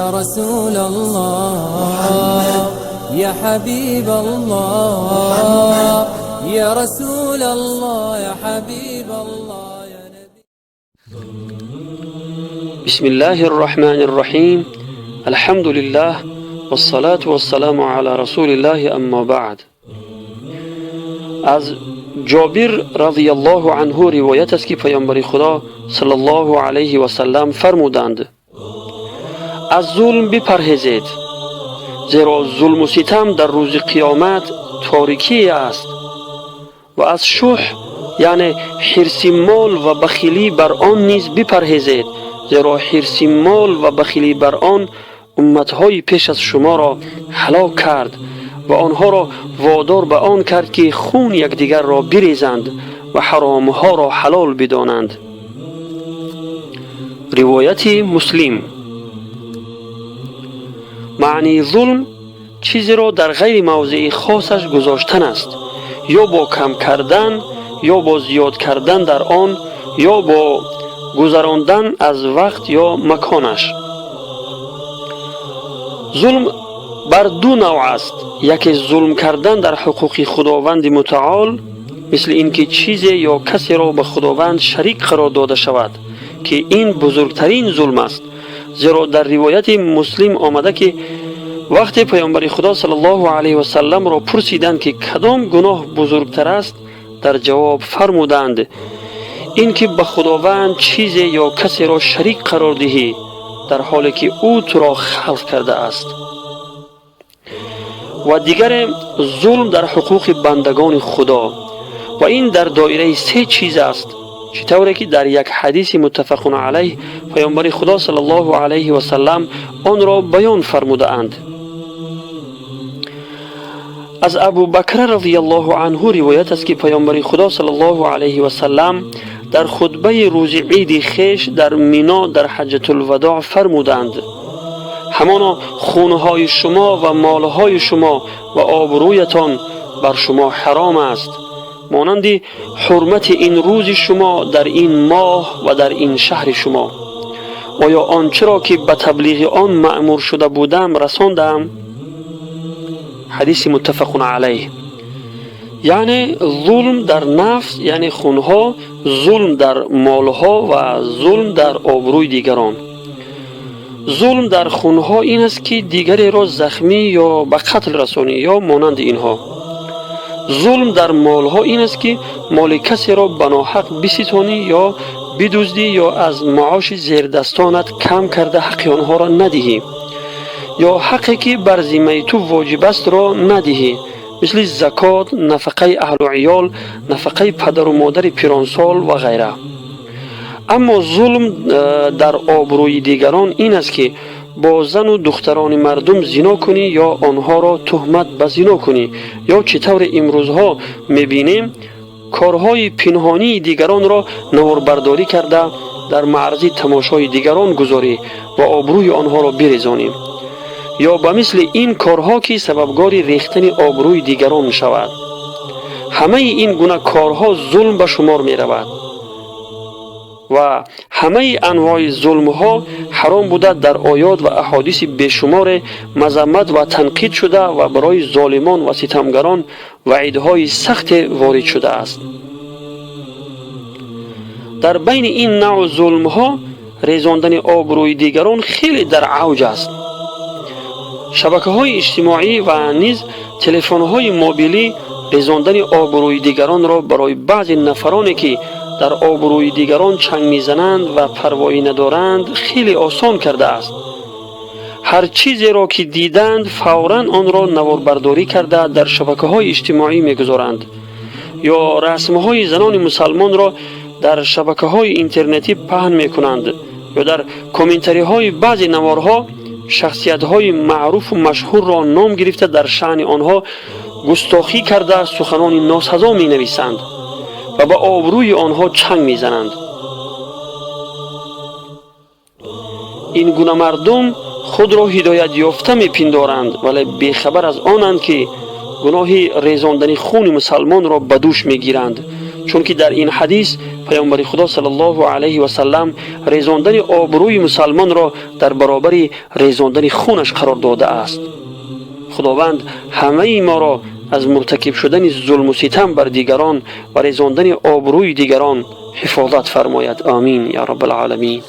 يا رسول الله يا حبيب الله يا رسول الله يا حبيب الله يا نبي. بسم الله الرحمن الرحيم. الحمد لله والصلاة والسلام على رسول الله. اما بعد. از جابر رضی الله عنه روایت است که پیامبر خدا صلی الله علیه و سلم فرمودند: از ظلم بپرهیزید، زیرا ظلم و ستم در روز قیامت تاریکی است. و از شح یعنی حرص مال و بخیلی بر آن نیز بپرهیزید، زیرا حرص مال و بخیلی بر آن امتهای پیش از شما را هلاک کرد و آنها را وادار به آن کرد که خون یکدیگر را بریزند و حرامها را حلال بدانند. روایت مسلم. معنی ظلم چیزی را در غیر موضع خاصش گذاشتن است، یا با کم کردن یا با زیاد کردن در آن، یا با گذراندن از وقت یا مکانش. ظلم بر دو نوع است. یکی ظلم کردن در حقوق خداوند متعال، مثل اینکه چیزی یا کسی را به خداوند شریک قرار داده شود که این بزرگترین ظلم است. زیرا در روایت مسلم آمده که وقتی پیامبر خدا صلی الله علیه و سلم را پرسیدند که کدام گناه بزرگتر است، در جواب فرمودند اینکه به خداوند چیزی یا کسی را شریک قرار دهی در حالی که او تو را خلق کرده است. و دیگر ظلم در حقوق بندگان خدا، و این در دایره سه چیز است، چطوری که در یک حدیث متفق علیه پیامبر خدا صلی الله علیه و سلم آن را بیان فرموده اند. از ابو بکر رضی الله عنه روایت است که پیامبر خدا صلی الله علیه و سلم در خطبه روز عید خویش در مینا در حجة الوداع فرمودند: همانا خونهای شما و مالهای شما و آبرویتان بر شما حرام است، مانند حرمت این روز شما در این ماه و در این شهر شما. آیا آنچه را که به تبلیغ آن مأمور شده بودم رساندم؟ حدیث متفق علیه. یعنی ظلم در نفس یعنی خونها، ظلم در مالها و ظلم در آبروی دیگران. ظلم در خونها این است که دیگری را زخمی یا به قتل رسانی یا مانند اینها. ظلم در مالها این است که مال کسی را به ناحق بستانی یا بدزدی یا از معاش زیردستانت کم کرده حق آنها را ندهی، یا حقی که بر ذمه تو واجب است را ندهی، مثل زکات، نفقه اهل و عیال، نفقه پدر و مادر پیرانسال و غیره. اما ظلم در آبروی دیگران این است که با زن و دختران مردم زنا کنی یا آنها را تهمت به زنا کنی، یا چطور امروزها میبینیم کارهای پنهانی دیگران را نواربرداری کرده در معرض تماشای دیگران گذاری و آبروی آنها را بریزانیم، یا به مثل این کارها که سببگار ریختن آبروی دیگران شود. همه این گونه کارها ظلم به شمار می رود و همه انواع ظلم ها حرام بوده در آیات و احادیث بیشمار مذمت و تنقید شده و برای ظالمان و ستمگران وعیدهای سخت وارد شده است. در بین این نوع ظلم ها ریزاندن آبروی دیگران خیلی در اوج است. شبکه های اجتماعی و نیز تلفن های موبیلی ریزاندن آبروی دیگران را برای بعضی نفرانی که در آبروی دیگران چنگ میزنند و پروایی ندارند خیلی آسان کرده است. هر چیزی را که دیدند فوراً آن را نواربرداری کرده در شبکه های اجتماعی میگذارند، یا رسم های زنان مسلمان را در شبکه های اینترنتی پهن میکنند، یا در کامنتری های بعضی نوارها شخصیت های معروف و مشهور را نام گرفته در شأن آنها گستاخی کرده سخنان ناسزا می نویسند و به آبروی آنها چنگ می زنند. این گونه مردم خود را هدایت یافته می پندارند، ولی بیخبر از آنند که گناه ریزاندن خون مسلمان را به دوش می گیرند، چون که در این حدیث پیامبر خدا صلی الله علیه و سلم ریزاندن آبروی مسلمان را در برابر ریزاندن خونش قرار داده است. خداوند همه ما را از مرتکب شدن ظلم و ستم بر دیگران و ریزاندن آبروی دیگران حفاظت فرماید. آمین یا رب العالمین.